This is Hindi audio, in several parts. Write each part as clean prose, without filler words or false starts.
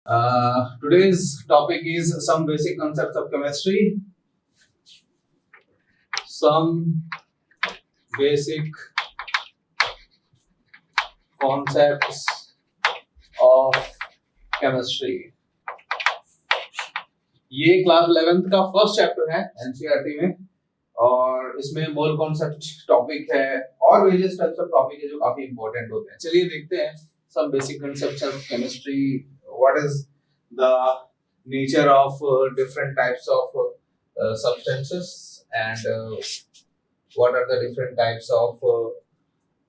Today's topic is some basic concepts of chemistry. Some basic concepts of chemistry. ये क्लास 11th का फर्स्ट चैप्टर है एनसीईआरटी में और इसमें मोल कॉन्सेप्ट टॉपिक है और वेरियस टाइप्स ऑफ टॉपिक है जो काफी इंपॉर्टेंट होते हैं. चलिए देखते हैं some basic concepts of chemistry. What is the nature of different types of substances and what are the different types of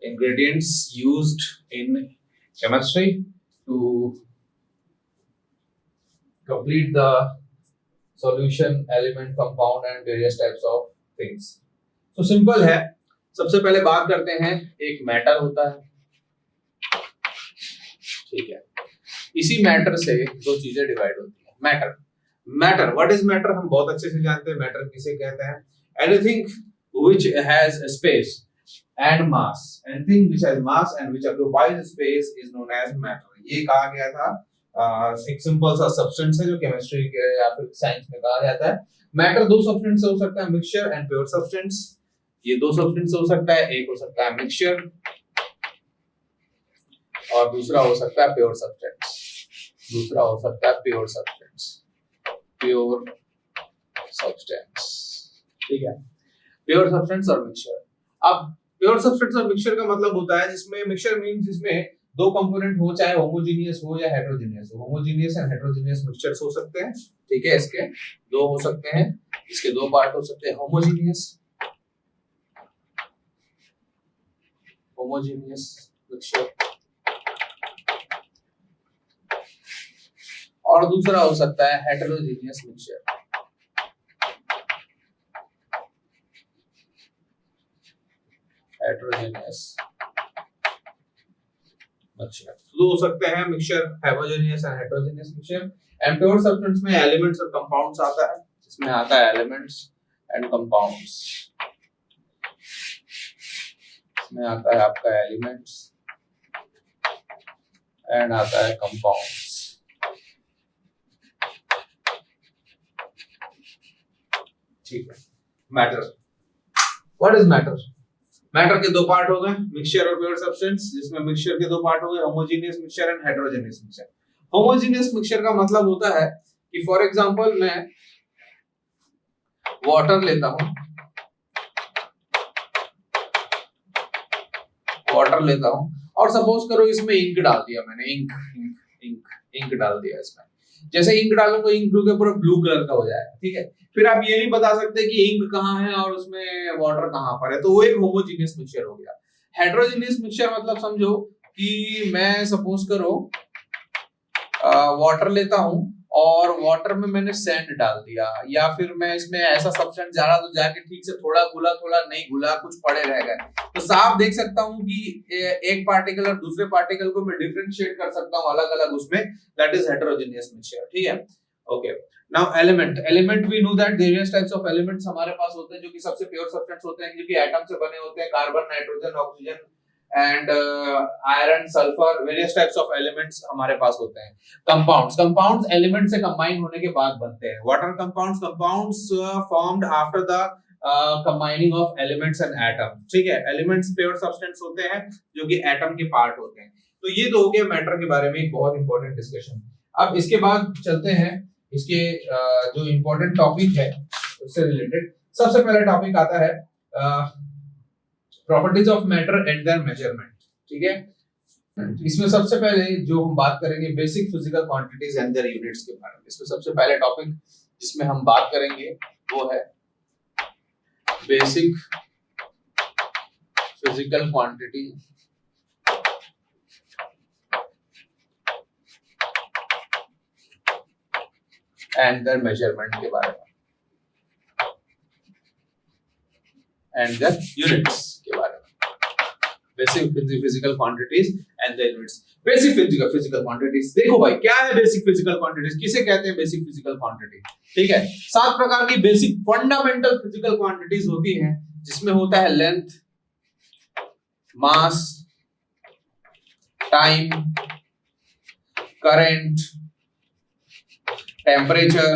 ingredients used in chemistry to complete the solution, element, compound and various types of things. So simple है. सबसे पहले बात करते हैं एक मैटर होता है, ठीक है. इसी मैटर से दो चीजें डिवाइड होती है. मैटर व्हाट इज मैटर हम बहुत अच्छे से जानते हैं. मैटर किसे कहते हैं? Anything which has space and mass. Anything which has mass and which occupies space is known as matter. ये कहा गया था. एक सिंपल सा सब्सटेंस है जो केमिस्ट्री के या फिर साइंस में कहा जाता है. मैटर दो सब्सटेंस से हो सकता है, मिक्सचर एंड प्योर सब्सटेंस. ये दो सब्सटेंस हो सकता है, एक हो सकता है मिक्सचर और दूसरा हो सकता है प्योर सब्सटेंस. प्योर सब्सटेंस, ठीक है. प्योर सब्सटेंस और मिक्सचर. अब प्योर सब्सटेंस और मिक्सचर का मतलब होता है जिसमें मिक्सचर मींस जिसमें दो कंपोनेंट हो, चाहे होमोजेनियस हो या हेटेरोजेनियस हो. होमोजेनियस एंड हेटेरोजेनियस मिक्सचर्स हो सकते हैं, ठीक है. इसके दो हो सकते हैं, इसके दो पार्ट हो सकते हैं. होमोजेनियस मिक्सचर और दूसरा हो सकता है हेटेरोजेनियस मिक्सचर. दो हो सकते हैं mixture, homogeneous and heterogeneous mixture. And pure substance में एलिमेंट्स और कंपाउंड्स आता है. इसमें आता है एलिमेंट्स एंड कंपाउंड्स. इसमें आता है आपका एलिमेंट्स एंड आता है कंपाउंड्स. ठीक है. Matter what is matter? Matter के दो पार्ट हो गए, मिक्सचर और प्योर सब्सटेंस, जिसमें मिक्सचर के दो पार्ट हो गए, homogeneous mixture and heterogeneous mixture. Homogeneous mixture का मतलब होता है कि फॉर एग्जांपल मैं वाटर लेता हूं और सपोज करो इसमें इंक डाल दिया मैंने. इंक डाल दिया इसमें. जैसे इंक डालूंगा, इंक ब्लू के पूरा ब्लू कलर का हो जाएगा, ठीक है. फिर आप ये नहीं बता सकते कि इंक कहाँ है और उसमें वाटर कहाँ पर है, तो वो एक होमोजेनियस मिक्सचर हो गया. हेटेरोजेनियस मिक्सचर मतलब समझो कि मैं सपोज करो वाटर लेता हूं और वाटर में मैंने सैंड डाल दिया या फिर मैं इसमें ऐसा सब्सटेंस डाला तो जाके ठीक से थोड़ा घुला, थोड़ा नहीं घुला, कुछ पड़े रह गए. तो साफ देख सकता हूं कि एक पार्टिकल और दूसरे पार्टिकल को मैं डिफरेंशिएट कर सकता हूं अलग अलग उसमें. दैट इज हेटेरोजेनियस मिक्सचर, ठीक है. Okay. Now element we know that various types of elements हमारे पास होते हैं जो कि सबसे प्योर सब्सटेंस होते हैं, जो कि एटम से बने होते हैं. Carbon, nitrogen, oxygen and iron, sulphur, various types of elements हमारे पास होते हैं. कंपाउंड्स एलिमेंट से कंबाइन होने के बाद बनते हैं. What are compounds formed after the combining of elements and atom, ठीक है. एलिमेंट्स प्योर सब्सटेंस होते हैं जो कि एटम के पार्ट होते हैं. तो ये तो हो गया मैटर के बारे में एक बहुत इंपॉर्टेंट डिस्कशन. अब इसके बाद चलते हैं इसके जो इंपॉर्टेंट टॉपिक है उससे रिलेटेड. सबसे पहला टॉपिक आता है properties of matter and their measurement, ठीक है. इसमें सबसे पहले जो हम बात करेंगे basic physical quantities and their units के बारे में. इसमें सबसे पहले टॉपिक जिसमें हम बात करेंगे वो है basic physical quantity and their measurement के बारे में एंड देयर यूनिट्स के बारे में. Basic physical quantities and their units. Basic physical quantities देखो भाई, क्या है बेसिक फिजिकल क्वांटिटीज? किसे कहते हैं बेसिक फिजिकल क्वांटिटी? ठीक है. 7 प्रकार की बेसिक फंडामेंटल फिजिकल क्वांटिटीज होती हैं जिसमें होता है length, mass, time, current, temperature,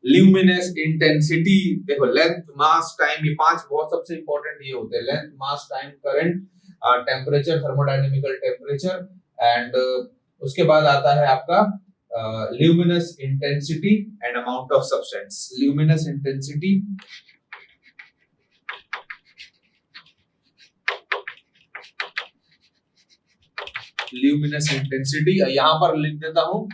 luminous intensity, देखो लेंथ, मास, टाइम, ये पांच बहुत सबसे इंपॉर्टेंट ये होते हैं, length, mass, time, current, temperature, thermodynamical temperature, and उसके बाद आता है आपका luminous intensity and amount of substance. Luminous intensity, luminous intensity, यहां पर लिख देता हूं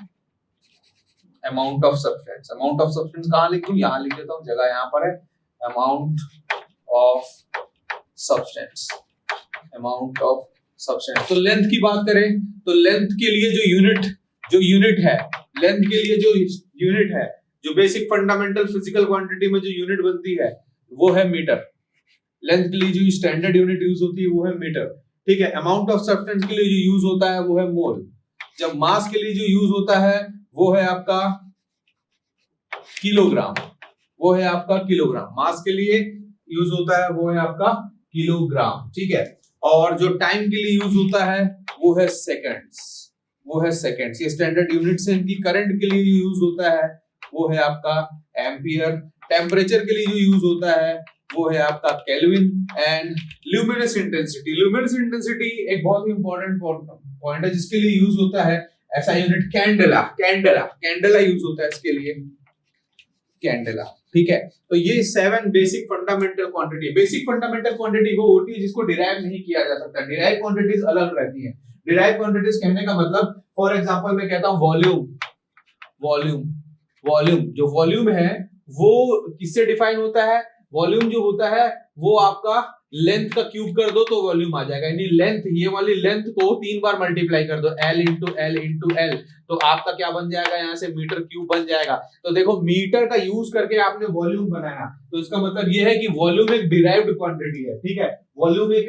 amount of substance. Amount of substance कहां लिख दूं, यहां लिख देता हूं, जगह यहां पर है, amount of substance, amount of substance. तो लेंथ की बात करें तो लेंथ के लिए जो यूनिट है, लेंथ के लिए जो यूनिट है, जो बेसिक फंडामेंटल फिजिकल क्वांटिटी में जो यूनिट बनती है वो है मीटर। लेंथ के लिए जो स्टैंडर्ड यूनिट यूज होती है वो है मीटर, ठीक है। अमाउंट ऑफ सब्सटेंस के लिए जो यूज होता है वो है मोल। जब मास के लिए जो यूज होता है वो है आपका किलोग्राम, वो है आपका किलोग्राम। मास के लिए यूज होता है वो है आपका किलोग्राम, ठीक है। और जो टाइम के लिए यूज होता है वो है सेकंड्स, वो है सेकंड्स। ये स्टैंडर्ड यूनिट्स हैं इनकी। करंट के लिए जो यूज होता है वो है आपका एम्पियर। टेम्परेचर के लिए जो यूज होता है वो है आपका kelvin. And ल्यूमिनेस intensity, luminous intensity एक बहुत ही इंपॉर्टेंट पॉइंट है जिसके लिए यूज होता है ऐसा यूनिट कैंडेला, कैंडेला यूज होता है इसके लिए, कैंडेला, ठीक है। तो ये 7 basic fundamental quantity. Basic fundamental quantity वो होती है जिसको डिराइव नहीं किया जा सकता, डिराइव क्वांटिटीज अलग रहती हैं। डिराइव क्वांटिटीज कहने का मतलब, फॉर एग्जांपल मैं कहता हूं वॉल्यूम, जो वॉल्यूम है वो किससे डिफाइन होता है, वॉल्यूम जो होता है वो आपका लेंथ का क्यूब कर दो तो वॉल्यूम आ जाएगा। यानी लेंथ, ये वाली लेंथ को 3 बार मल्टीप्लाई कर दो, L into L into L, तो आपका क्या बन जाएगा, यहाँ से मीटर क्यूब बन जाएगा। तो देखो मीटर का यूज करके आपने वॉल्यूम बनाया, तो इसका मतलब ये है कि वॉल्यूम एक डिराइव्ड क्वांटिटी है, ठीक है। वॉल्यूम एक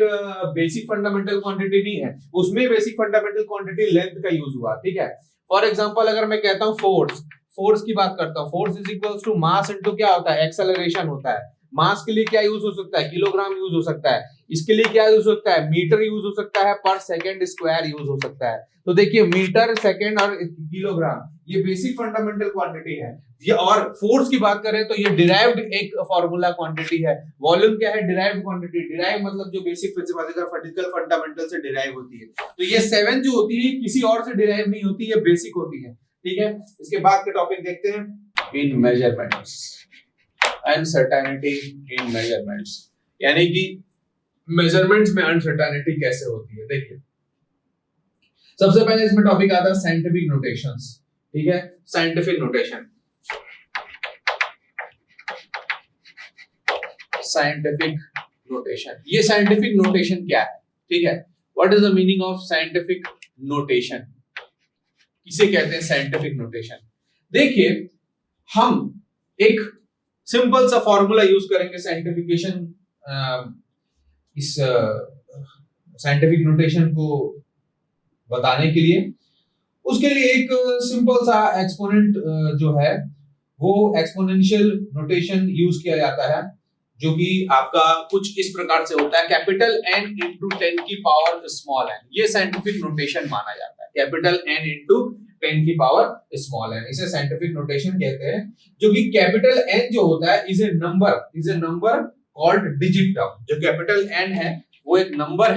बेसिक फंडामेंटल क्वांटिटी नहीं है, उसमें बेसिक फंडामेंटल क्वांटिटी लेंथ का यूज हुआ, ठीक है। फॉर एग्जाम्पल अगर मैं कहता हूँ फोर्स की बात करता हूँ, force is equals to mass into क्या होता है, एक्सेलरेशन होता है। मास के लिए क्या यूज हो सकता है, किलोग्राम यूज हो सकता है। इसके लिए क्या यूज हो सकता है, मीटर यूज हो सकता है, पर सेकंड स्क्वायर यूज हो सकता है। तो देखिए मीटर, सेकंड और किलोग्राम ये बेसिक फंडामेंटल क्वांटिटी है ये। और फोर्स की बात करें तो ये डिराइव्ड एक फॉर्मूला क्वांटिटी है। वॉल्यूम क्या है, डिराइव्ड क्वांटिटी। डिराइव मतलब जो बेसिक फिजिकल फंडामेंटल से डिराइव होती है। तो ये 7 जो होती है किसी और से डिराइव नहीं होती, ये बेसिक होती है, ठीक है। इसके बाद के टॉपिक देखते हैं, इन मेजरमेंट्स, अनसर्टेनिटी इन मेजरमेंट्स, यानी कि मेजरमेंट्स में अनसर्टेनिटी कैसे होती है। देखिए सबसे पहले इसमें टॉपिक आता है साइंटिफिक नोटेशंस, ठीक है। साइंटिफिक नोटेशन, साइंटिफिक नोटेशन, ये साइंटिफिक नोटेशन क्या है, ठीक है। What is the meaning of scientific notation, किसे कहते हैं साइंटिफिक नोटेशन। देखिए हम एक सिंपल सा फॉर्मूला यूज करेंगे साइंटिफिकेशन, इस साइंटिफिक नोटेशन को बताने के लिए। उसके लिए एक सिंपल सा एक्सपोनेंट जो है वो एक्सपोनेंशियल नोटेशन यूज किया जाता है, जो कि आपका कुछ इस प्रकार से होता है, कैपिटल N इंटू 10 की पावर स्मॉल n। ये साइंटिफिक नोटेशन माना जाता है, कैपिटल N इंटू 10 की पावर स्मॉल n, इसे साइंटिफिक नोटेशन कहते हैं। जो कि कैपिटल N जो होता है is a number called digit term. जो कैपिटल N है वो एक नंबर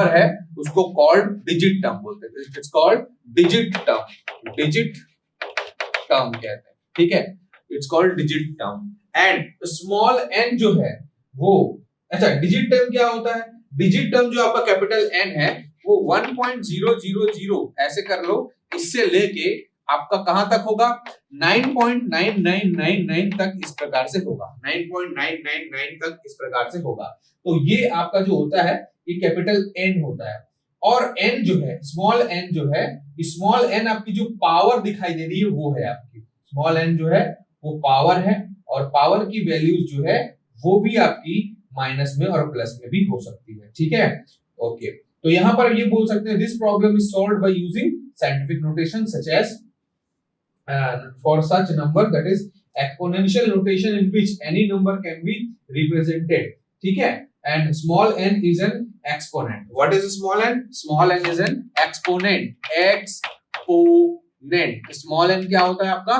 है, उसको कॉल्ड डिजिट टर्म बोलते हैं। इट्स कॉल्ड डिजिट टर्म कहते हैं, ठीक है। It's called digit term. And small n जो है वो, अच्छा डिजिट टर्म क्या होता है, डिजिट टर्म जो आपका कैपिटल N है वो 1.000 ऐसे कर लो, इससे लेके आपका कहां तक होगा, 9.9999 तक इस प्रकार से होगा, 9.999 तक इस प्रकार से होगा। तो ये आपका जो होता है ये कैपिटल N होता है। और n जो है, स्मॉल n जो है, स्मॉल n आपकी जो पावर दिखाई दे रही है वो है आपकी, स्मॉल n जो है वो पावर है, और पावर की वैल्यूज जो है वो भी आपकी माइनस में और प्लस में भी हो सकती है, ठीक है। ओके, तो यहां पर ये बोल सकते हैं this problem is solved by using scientific notation such as for such number that is exponential notation in which any number can be represented, ठीक है। and small n is an exponent. What is small n? Small n is an exponent. Exponent. Small n क्या होता है आपका?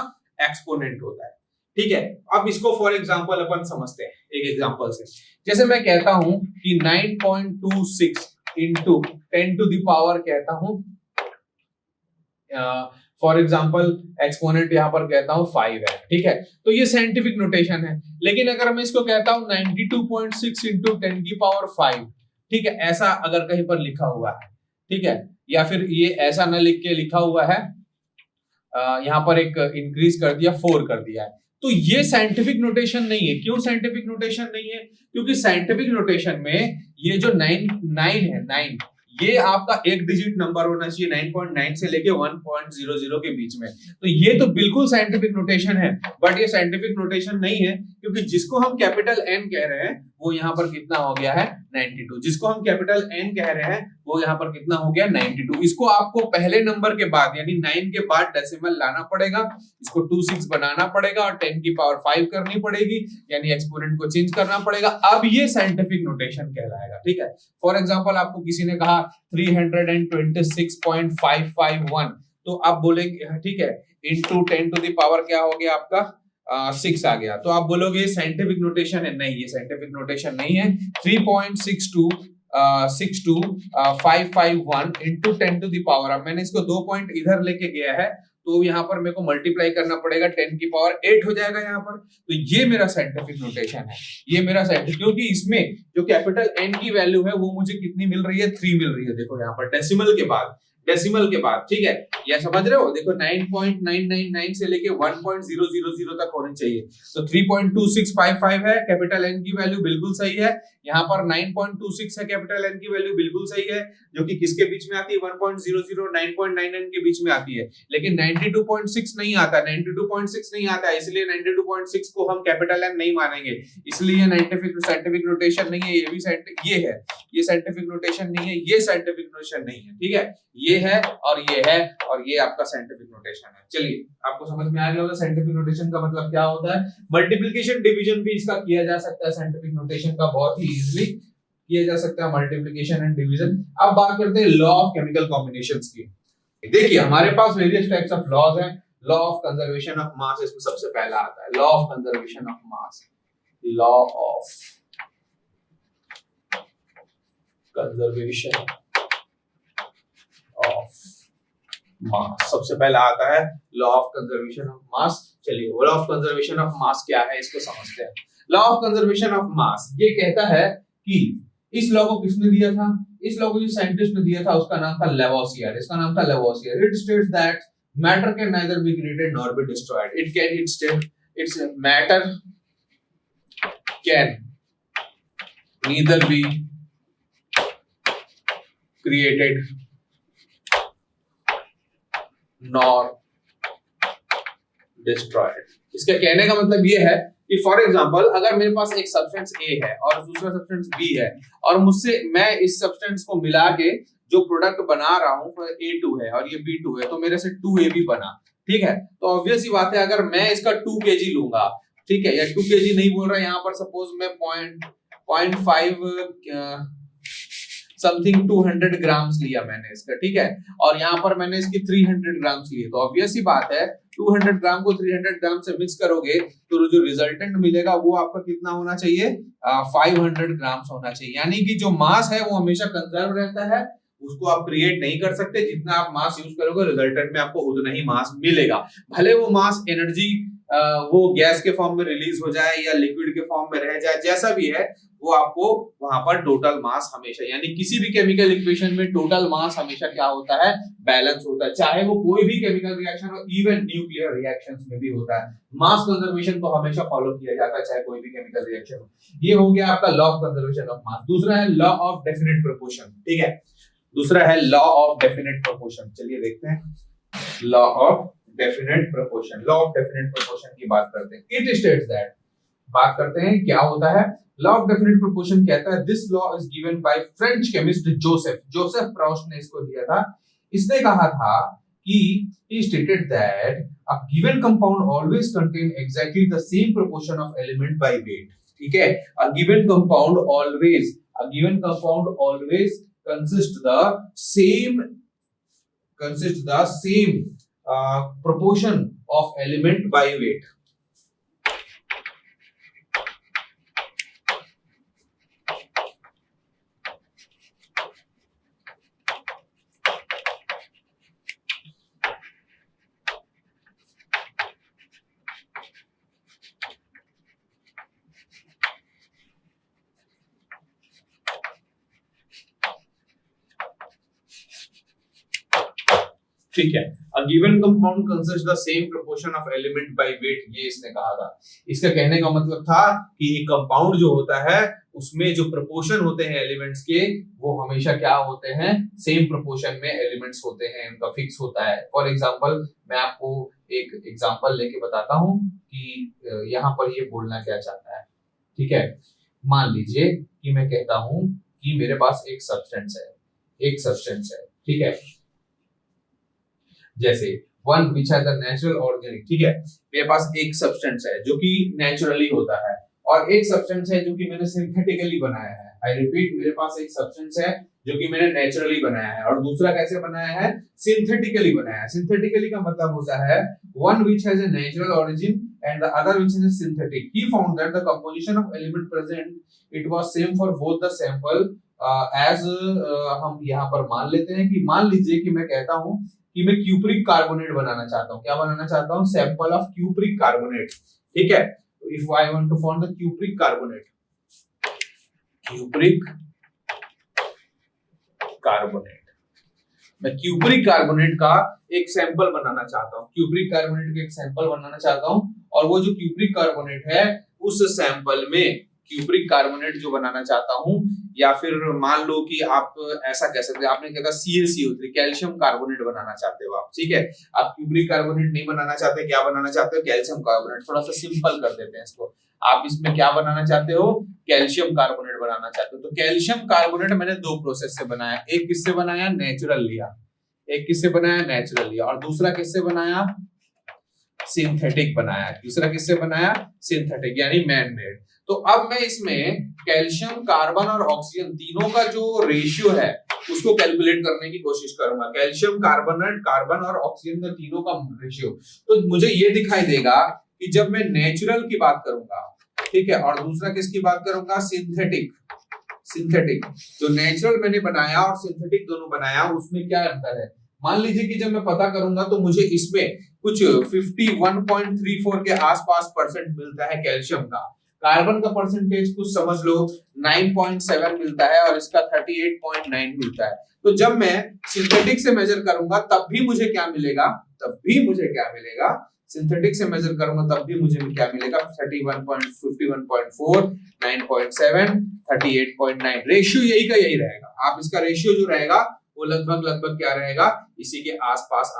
Exponent होता है. ठीक है, अब इसको फॉर एग्जांपल अपन समझते हैं एक एग्जांपल से. जैसे मैं कहता हूं कि 9.26 into 10 to the power कहता हूं, फॉर एग्जाम्पल एक्सपोनेंट यहां पर कहता हूं 5 है. ठीक है, तो ये साइंटिफिक नोटेशन है. लेकिन अगर मैं इसको कहता हूं 92.6 into 10 की पावर 5, ठीक है, ऐसा अगर कहीं पर लिखा हुआ है, ठीक है, या फिर ये ऐसा ना लिख के लिखा हुआ है, यहां पर एक इंक्रीज कर दिया, 4 कर दिया है, तो ये साइंटिफिक नोटेशन नहीं है. क्यों साइंटिफिक नोटेशन नहीं है? क्योंकि साइंटिफिक नोटेशन में ये जो 9 है, 9 ये आपका एक डिजिट नंबर होना चाहिए, 9.9 से लेके 1.00 के बीच में. तो ये तो बिल्कुल साइंटिफिक नोटेशन है, बट ये साइंटिफिक नोटेशन नहीं है, क्योंकि जिसको हम कैपिटल N कह रहे हैं वो यहाँ पर कितना हो गया है? 92. जिसको हम कैपिटल N कह रहे हैं वो यहाँ पर कितना हो गया? 92. इसको आपको पहले नंबर के बाद यानी 9 के बाद डेसिमल लाना पड़ेगा, इसको 26 बनाना पड़ेगा और 10 की पावर 5 करनी पड़ेगी, यानी एक्सपोनेंट को चेंज करना पड़ेगा. अब ये साइंटिफिक नोटेशन कहलाएगा. ठीक है, फॉर एग्जांपल आपको किसी ने कहा 326.551, तो आप बोलेंगे ठीक है, इनटू 10 टू द पावर क्या हो गया आपका? 6 आ गया. तो आप बोलोगे साइंटिफिक नोटेशन है. नहीं, ये साइंटिफिक नोटेशन नहीं है. 3.62551 into 10 to the power. अब मैंने इसको 2 पॉइंट इधर लेके गया है, तो यहाँ पर मेरे को मल्टीप्लाई करना पड़ेगा, 10 की पावर 8 हो जाएगा यहाँ पर. तो ये मेरा साइंटिफिक नोटेशन है, ये मेरा साइंटिफिक, क्योंकि इसमें जो कैपिटल N की वैल्यू है वो मुझे कितनी मिल रही है? 3 मिल रही है. देखो यहाँ पर डेसिमल के बाद, ठीक है, ये समझ रहे हो? देखो 9.999 से लेके 1.000 तक होनी चाहिए. तो 3.2655 है कैपिटल N की वैल्यू, बिल्कुल सही है. यहाँ पर 9.26 है कैपिटल N की वैल्यू, बिल्कुल सही है, जो कि किसके बीच में आती है? 1.00 9.99 के बीच में आती है. लेकिन 92.6 नहीं आता, 92.6 नहीं आता है, इसलिए 92.6 को हम कैपिटल N नहीं मानेंगे, इसलिए साइंटिफिक नोटेशन नहीं है. ये भी ये है, ये साइंटिफिक नोटेशन नहीं है, ये साइंटिफिक नोटेशन नहीं है. ठीक है, ये है और ये है और ये आपका साइंटिफिक नोटेशन है. चलिए, आपको समझ में आ गया होगा साइंटिफिक नोटेशन का मतलब क्या होता है. मल्टीप्लिकेशन डिवीजन भी इसका किया जा सकता है, साइंटिफिक नोटेशन का बहुत ही इजीली किया जा सकता है, मल्टीप्लिकेशन एंड डिवीजन. अब बात करते हैं लॉ ऑफ केमिकल कॉम्बिनेशंस की. देखिए, हमारे पास वेरियस टाइप्स ऑफ लॉज हैं. Law of conservation of mass इसमें सबसे पहला आता है. Law of conservation of mass, law of conservation of mass सबसे पहला आता है, law of conservation of mass. चलिए, law of conservation of mass क्या है इसको समझते हैं. Law of conservation of mass ये कहता है कि इस लॉ को किसने दिया था? इस लॉ को जो साइंटिस्ट ने दिया था उसका नाम था लेवोसियर. इसका नाम था Lavoisier. It states that matter can neither be created nor be destroyed. Its matter can neither be created nor destroyed. इसके कहने का मतलब ये है कि फॉर एग्जांपल अगर मेरे पास एक सब्सटेंस A है और दूसरा सब्सटेंस B है, और मैं इस सब्सटेंस को मिला के जो प्रोडक्ट बना रहा हूं A2 है और ये B2 है, तो मेरे से 2AB बना. ठीक है, तो ऑब्वियस ही बात है, अगर मैं इसका 2 kg लूंगा, ठीक है, या 2 kg नहीं बोल रहा यहाँ पर, सपोज मैं 0.5 समथिंग 200 ग्राम्स लिया मैंने इसका. ठीक है, और यहाँ पर मैंने इसकी 300 ग्राम्स लिए, तो ऑब्वियस ही बात है 200 ग्राम को 300 ग्राम से मिक्स करोगे तो जो रिजल्टेंट मिलेगा वो आपका कितना होना चाहिए? 500 ग्राम्स होना चाहिए. यानी कि जो मास है वो हमेशा कंजर्व रहता है, उसको आप क्रिएट नहीं कर सकते. जितना आप मास यूज करोगे रिजल्टेंट में आपको उतना ही मास मिलेगा, भले वो मास एनर्जी वो गैस के फॉर्म में रिलीज हो जाए या लिक्विड के फॉर्म में रह जाए, जैसा भी है वो आपको वहां पर टोटल मास हमेशा, यानी किसी भी केमिकल इक्वेशन में टोटल मास हमेशा क्या होता है? बैलेंस होता है, चाहे वो कोई भी केमिकल रिएक्शन हो, इवन न्यूक्लियर रिएक्शंस में भी होता है. मास कंजर्वेशन को हमेशा फॉलो किया जाता है चाहे कोई भी केमिकल रिएक्शन हो. ये हो गया आपका लॉ ऑफ कंजर्वेशन ऑफ मास. दूसरा है लॉ ऑफ डेफिनेट प्रोपोर्शन. ठीक है, दूसरा है लॉ ऑफ डेफिनेट प्रोपोर्शन. चलिए देखते हैं law of definite proportion. Law of definite proportion की बात करते हैं. इट स्टेट्स दैट, बात करते हैं क्या होता है. लॉ ऑफ डेफिनेट प्रोपोर्शन कहता है this law is given by French chemist Joseph Proust ने इसको दिया था. इसने कहा था कि he stated that a given compound always contain exactly the same proportion of element by weight. ठीक है। A given compound always consist the same proportion of element by weight. ठीक है। A given compound consists the same proportion of element by weight, ये इसने कहा था। इसका कहने का मतलब था कि एक कंपाउंड जो होता है उसमें जो प्रोपोर्शन होते हैं एलिमेंट्स के वो हमेशा क्या होते हैं, सेम प्रोपोर्शन में एलिमेंट्स होते हैं, उनका फिक्स होता है। फॉर एग्जांपल मैं आपको एक एग्जांपल लेके बताता हूं कि यहाँ पर ये बोलना क्या चाहता है। ठीक है, मान लीजिए कि मैं कहता हूं कि मेरे पास एक सब्सटेंस है, ठीक है, जैसे one which has a natural organic, ठीक है, मेरे पास एक सब्सटेंस है जो कि नेचुरली होता है और एक सब्सटेंस है जो कि मैंने सिंथेटिकली बनाया है। आई रिपीट, मेरे पास एक सब्सटेंस है जो कि मैंने नेचुरली बनाया है और दूसरा कैसे बनाया है, सिंथेटिकली बनाया है। सिंथेटिकली का मतलब होता है one which has a natural origin and the other which is synthetic. He found that the composition of element present it was same for both the sample as हम यहाँ पर मान लेते हैं कि मान लीजिए कि मैं कहता हूं कि मैं क्यूप्रिक कार्बोनेट बनाना चाहता हूं। क्या बनाना चाहता हूं, सैंपल ऑफ क्यूप्रिक कार्बोनेट। ठीक है, if I want to found the cupric carbonate, मैं क्यूप्रिक कार्बोनेट का एक सैंपल बनाना चाहता हूं, क्यूप्रिक कार्बोनेट का एक सैंपल बनाना चाहता हूं और वो जो क्यूप्रिक कार्बोनेट है उस सैंपल में क्यूप्रिक कार्बोनेट जो बनाना चाहता हूं, या फिर मान लो कि आप ऐसा कह सकते हैं, आपने कहा CaCO3 कैल्शियम कार्बोनेट बनाना चाहते हो आप। ठीक है, आप क्यूप्रिक कार्बोनेट नहीं बनाना चाहते, क्या बनाना चाहते हो, कैल्शियम कार्बोनेट। थोड़ा सा सिंपल कर देते हैं इसको, आप इसमें क्या बनाना चाहते हो, कैल्शियम कार्बोनेट बनाना चाहते हो। तो कैल्शियम कार्बोनेट मैंने दो प्रोसेस से बनाया, एक किससे बनाया, नेचुरल लिया, एक किससे बनाया, नेचुरल लिया, और दूसरा किससे बनाया, सिंथेटिक बनाया। दूसरा किससे बनाया, सिंथेटिक यानी मैन मेड। तो अब मैं इसमें कैल्शियम, कार्बन और ऑक्सीजन तीनों का जो रेशियो है उसको कैलकुलेट करने की कोशिश करूंगा। कैल्शियम, कार्बन और ऑक्सीजन का तीनों का रेशियो, तो मुझे ये दिखाई देगा कि जब मैं नेचुरल की बात करूंगा, ठीक है, और दूसरा किसकी बात करूंगा, सिंथेटिक, जो नेचुरल मैंने बनाया और सिंथेटिक दोनों बनाया, उसमें क्या अंतर है। मान लीजिए कि जब मैं पता करूंगा तो मुझे इसमें कुछ 51.34 के आसपास परसेंट मिलता है कैल्शियम का, कार्बन का परसेंटेज कुछ समझ लो 9.7 मिलता है और इसका 38.9 मिलता है। तो जब मैं सिंथेटिक से मेजर करूंगा तब भी मुझे क्या मिलेगा, सिंथेटिक से मेजर करूंगा तब भी मुझे क्या मिलेगा, 31.51.4, 9.7, 38.9। रेशियो यही का यही रहेगा। आप इसका रेशियो जो रहेगा वो लगभग क्या रहेगा, इसी के आसपास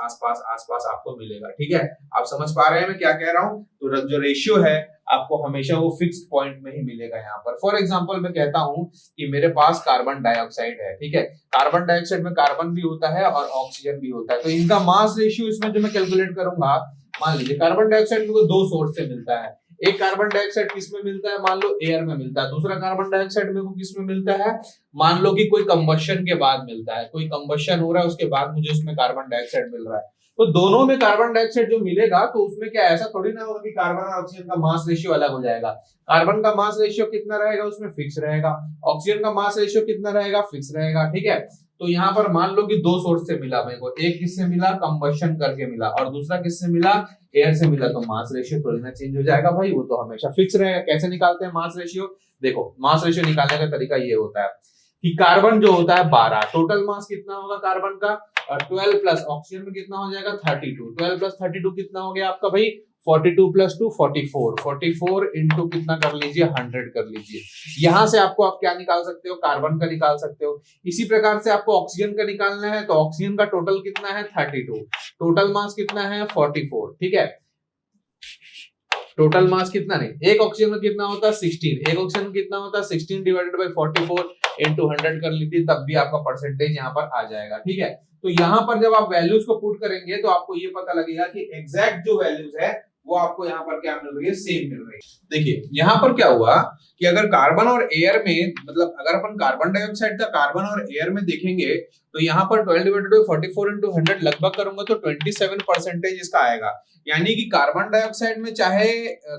आपको मिलेगा। ठीक है, आप समझ पा रहे हैं मैं क्या कह रहा हूं। तो जो रेशियो है आपको हमेशा वो फिक्स्ड पॉइंट में ही मिलेगा। यहाँ पर फॉर एग्जांपल मैं कहता हूं कि मेरे पास कार्बन डाइऑक्साइड है, ठीक है, कार्बन डाइऑक्साइड में कार्बन भी होता है और ऑक्सीजन भी होता है, तो इनका मास रेशियो इसमें जो मैं कैलकुलेट करूंगा, मान लीजिए कार्बन डाइऑक्साइड मेरे को दो सोर्स से मिलता है। एक कार्बन डाइऑक्साइड किसमें मिलता है, मान लो एयर में मिलता है। दूसरा कार्बन डाइऑक्साइड मेरे को किसमें मिलता है, मान लो कि कोई कंबशन के बाद मिलता है, कोई कंबशन हो रहा है उसके बाद मुझे उसमें कार्बन डाइऑक्साइड मिल रहा है। तो दोनों में कार्बन डाइऑक्साइड जो मिलेगा तो उसमें क्या ऐसा थोड़ी ना होगा कि कार्बन और ऑक्सीजन का मास रेशियो अलग हो जाएगा। कार्बन का मास रेशियो कितना रहेगा, उसमें फिक्स रहेगा। ऑक्सीजन का मास रेशियो कितना रहेगा, फिक्स रहेगा। ठीक है, तो यहाँ पर मान लो कि दो सोर्स से मिला मेरे को, एक किससे मिला, कंबशन करके मिला, और दूसरा किससे मिला, एयर से मिला। तो मास रेशियो थोड़ी ना चेंज हो जाएगा भाई, वो तो हमेशा फिक्स रहेगा। कैसे निकालते हैं मास रेशियो, देखो मास रेशियो निकालने का तरीका ये होता है कि कार्बन जो होता है 12, टोटल मास कितना होगा कार्बन का, और 12 प्लस ऑक्सीजन में कितना हो जाएगा 32, 12 प्लस 32 कितना हो गया आपका भाई 42 प्लस 2 44, 44 इंटू कितना कर लीजिए 100 कर लीजिए। यहां से आपको आप क्या निकाल सकते हो, कार्बन का निकाल सकते हो। इसी प्रकार से आपको ऑक्सीजन का निकालना है तो ऑक्सीजन का टोटल कितना है 32, टोटल मास कितना है 44। ठीक है, टोटल मास कितना नहीं, एक ऑक्सीजन में कितना होता है 16, एक ऑक्सीजन में कितना होता है 16 डिवाइडेड बाय 44 इनटू 100 कर लीजिए, तब भी आपका परसेंटेज यहाँ पर आ जाएगा। ठीक है, तो यहाँ पर जब आप वैल्यूज को पुट करेंगे तो आपको ये पता लगेगा कि एग्जैक्ट जो वैल्यूज है वो आपको यहाँ पर क्या मिल रही है, सेम मिल रही है। देखिए यहाँ पर क्या हुआ कि अगर कार्बन और एयर में, मतलब अगर अपन कार्बन डाइऑक्साइड का कार्बन और एयर में देखेंगे तो यहाँ पर 12 डिवाइडेड बाय 44 into 100 लगभग करूंगा तो 27% इसका आएगा। यानी कि कार्बन डाइऑक्साइड में चाहे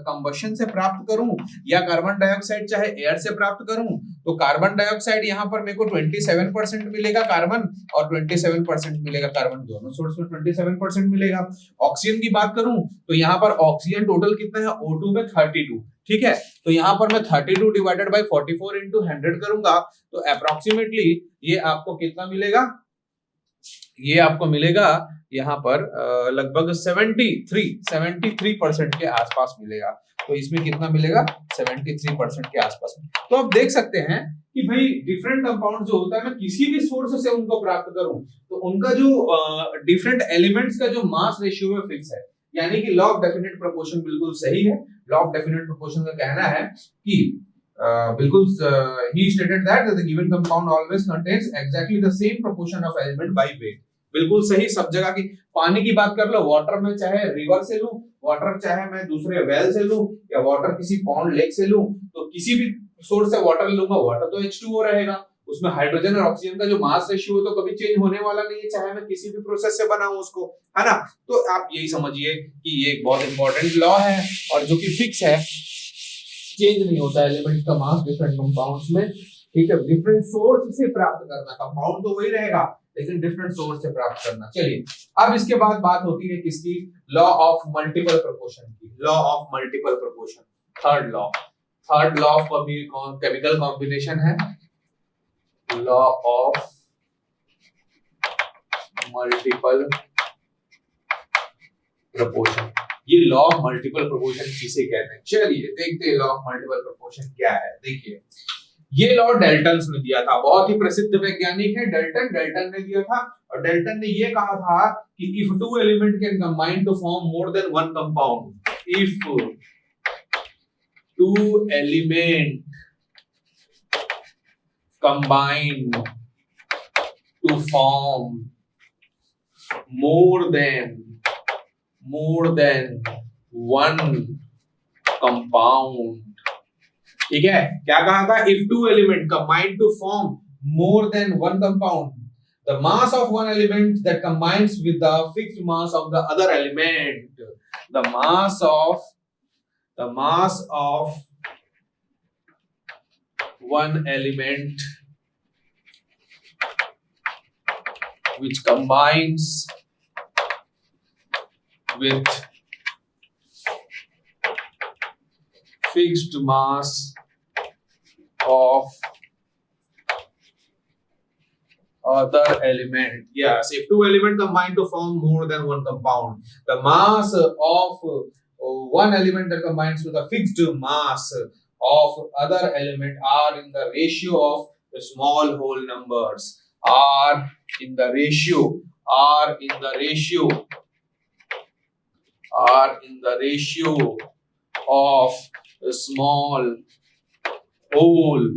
कंबशन से प्राप्त करूं या कार्बन डाइऑक्साइड चाहे एयर से प्राप्त करूं, तो कार्बन डाइऑक्साइड यहाँ पर मेरे को 27% मिलेगा कार्बन, और 27% मिलेगा कार्बन, दोनों सोर्स में 27% मिलेगा। ऑक्सीजन की बात करूं तो यहाँ पर ऑक्सीजन टोटल कितना है, O2 में 32, ठीक है। तो यहाँ पर मैं 32 डिवाइडेड बाय 44 into 100 करूंगा तो अप्रोक्सीमेटली ये आपको कितना मिलेगा, ये आपको मिलेगा यहाँ पर लगभग 73% के आसपास मिलेगा। तो इसमें कितना मिलेगा, 73% के आसपास। तो आप देख सकते हैं कि भाई डिफरेंट कंपाउंड जो होता है, मैं किसी भी सोर्स से उनको प्राप्त करूं तो उनका जो डिफरेंट एलिमेंट्स का जो मास रेशियो है फिक्स है। यानी कि लॉ ऑफ डेफिनेट प्रोपोर्शन बिल्कुल सही है। लॉ ऑफ डेफिनेट प्रोपोर्शन का कहना है कि बिल्कुल ही stated that the given compound always contains exactly the same proportion of element by weight. बिल्कुल सही, सब जगह की। पानी की बात कर लो, वाटर में चाहे रिवर से लूं, वाटर चाहे मैं दूसरे वेल से लूं, या वाटर किसी पॉन्ड लेक से लूं, तो किसी भी सोर्स से वाटर लूंगा, वाटर तो H2O रहेगा। उसमें हाइड्रोजन और ऑक्सीजन का जो मास रेशियो तो कभी चेंज होने वाला नहीं है, चाहे मैं किसी भी प्रोसेस से बनाऊं उसको, है ना। तो आप यही समझिए कि ये एक बहुत इंपॉर्टेंट लॉ है और जो कि फिक्स है, चेंज नहीं होता एलिमेंट का मास डिफरेंट कंपाउंड्स में, ठीक है। डिफरेंट सोर्स से प्राप्त करना, कंपाउंड तो वही रहेगा लेकिन डिफरेंट सोर्स से प्राप्त करना। चलिए अब इसके बाद बात होती है किसकी, लॉ ऑफ मल्टीपल प्रोपोर्शन की। Law of multiple proportion, third law of chemical combination है, लॉ ऑफ मल्टीपल प्रोपोर्शन। ये लॉ ऑफ मल्टीपल प्रोपोर्शन किसे कहते हैं, चलिए देखते हैं लॉ ऑफ मल्टीपल प्रोपोर्शन क्या है। देखिए ये लॉ डेल्टन ने दिया था, बहुत ही प्रसिद्ध वैज्ञानिक है डेल्टन ने दिया था। और डेल्टन ने ये कहा था कि if two element can combine to form more than one compound, if two element combine to form more than one compound, ठीक है। क्या कहा था, if two element combine to form more than one compound, the mass of one element that combines with the fixed mass of the other element, the mass of one element which combines with fixed mass of other element. Yes, if two elements combine to form more than one compound, the mass of one element that combines with a fixed mass of other element are in the ratio of the small whole numbers, are in the ratio of a small whole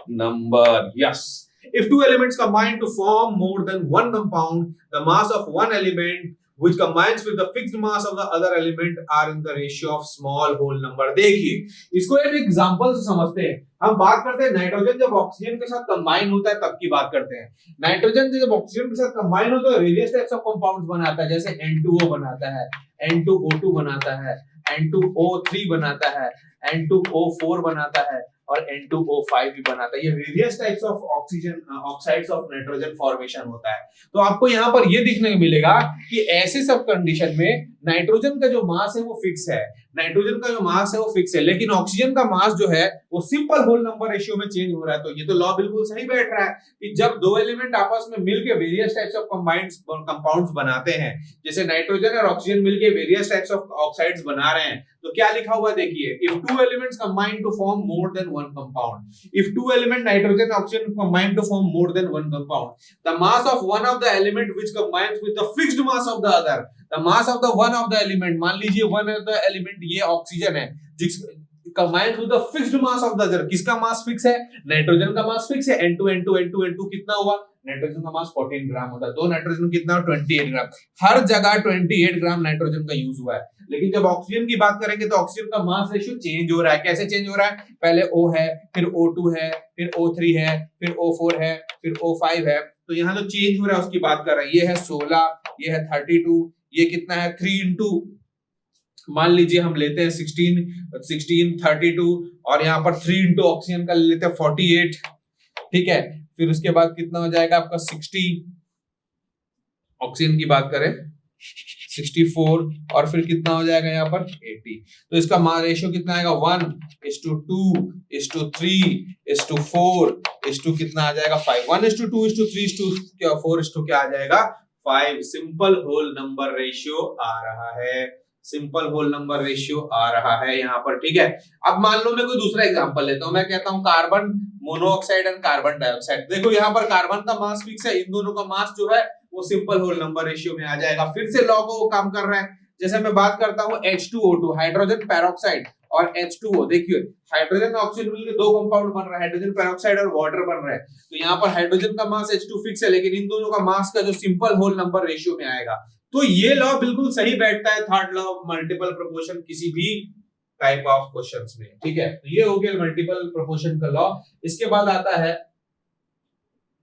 number. Yes, if two elements combine to form more than one compound, the mass of one element which combines with the fixed mass of the other element are in the ratio of small whole number. देखिए इसको एक एग्जांपल से समझते हैं। हम बात करते हैं नाइट्रोजन जब ऑक्सीजन के साथ कंबाइन होता है तब की बात करते हैं। नाइट्रोजन जब ऑक्सीजन के साथ कंबाइन होता है वेरियस टाइप्स ऑफ कंपाउंड्स बनाता है, जैसे N2O बनाता है, N2O2 बनाता है, N2O3 बनाता है, N2O4 बनाता है और N2O5 भी बनाता है। ये various types of oxygen oxides of nitrogen formation होता है। तो आपको यहाँ पर ये दिखने को मिलेगा कि ऐसे सब कंडीशन में नाइट्रोजन का जो मास है वो फिक्स है, लेकिन ऑक्सीजन का मास जो है वो सिंपल होल नंबर रेशियो में चेंज हो रहा है। तो ये तो लॉ बिल्कुल सही बैठ रहा है कि जब दो एलिमेंट आपस में मिलकर वेरियस टाइप्स ऑफ कंपाउंड्स बनाते हैं, जैसे नाइट्रोजन और ऑक्सीजन मिलकर वेरियस टाइप्स ऑफ ऑक्साइड्स बना रहे हैं, तो क्या लिखा हुआ देखिए, if two elements combine to form more than one compound, if two element nitrogen oxygen combine to form more than one compound, the mass of one of the element which combines with the fixed mass of the other, the mass of the one of the element, मान लीजिए वन ऑफ द एलिमेंट ये ऑक्सीजन है, जिस combine through the fixed mass of the other. किसका मास फिक्स है? नाइट्रोजन का मास फिक्स है, N2 कितना हुआ? नाइट्रोजन का मास 14 ग्राम होता है, तो नाइट्रोजन कितना? 28 ग्राम। हर जगह 28 ग्राम नाइट्रोजन का यूज हुआ है। लेकिन जब ऑक्सीजन की बात करेंगे तो ऑक्सीजन का मास रेशियो चेंज हो रहा है। कैसे चेंज हो रहा है? पहले O है, फिर O2 है, फिर O3 है, फिर O4 है, फिर O5 है। तो यहाँ जो चेंज हो रहा है उसकी बात कर रहे हैं। ये है 16, ये है 32, ये कितना है? 3 इंटू, मान लीजिए हम लेते हैं 16, 32 और यहाँ पर 3 इंटू ऑक्सीजन का ले लेते हैं 48, ठीक है। फिर उसके बाद कितना हो जाएगा आपका 60, ऑक्सीजन की बात करें 64, और फिर कितना हो जाएगा यहाँ पर 80। तो इसका मास रेशियो कितना आएगा? 1:2:3:4 कितना आ जाएगा? 5। 1:2:3:4 क्या आ जाएगा? 5। सिंपल होल नंबर रेशियो आ रहा है, सिंपल होल नंबर रेशियो आ रहा है यहाँ पर, ठीक है। अब मान लो मैं कोई दूसरा एग्जांपल लेता हूं, मैं कहता हूं carbon monoxide and carbon dioxide. देखो यहाँ पर कार्बन का मास फिक्स है, इन दोनों का मास जो है वो सिंपल होल नंबर रेशियो में आ जाएगा। फिर से लॉ को वो काम कर रहा है। जैसे मैं बात करता हूं H2O2 हाइड्रोजन पेरोक्साइड और H2O, देखिए हाइड्रोजन और ऑक्सीजन मिलकर दो कंपाउंड बन रहा है, हाइड्रोजन पेरोक्साइड और वाटर बन रहा है। तो यहाँ पर हाइड्रोजन का मास H2 फिक्स है, लेकिन इन दोनों का मास का जो सिंपल होल नंबर रेशियो में आएगा। तो ये लॉ बिल्कुल सही बैठता है, third law of multiple proportion किसी भी टाइप ऑफ क्वेश्चंस में, ठीक है। तो ये हो गया मल्टीपल प्रोपोर्शन का लॉ। इसके बाद आता है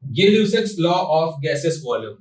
Gibbs law of gases volume.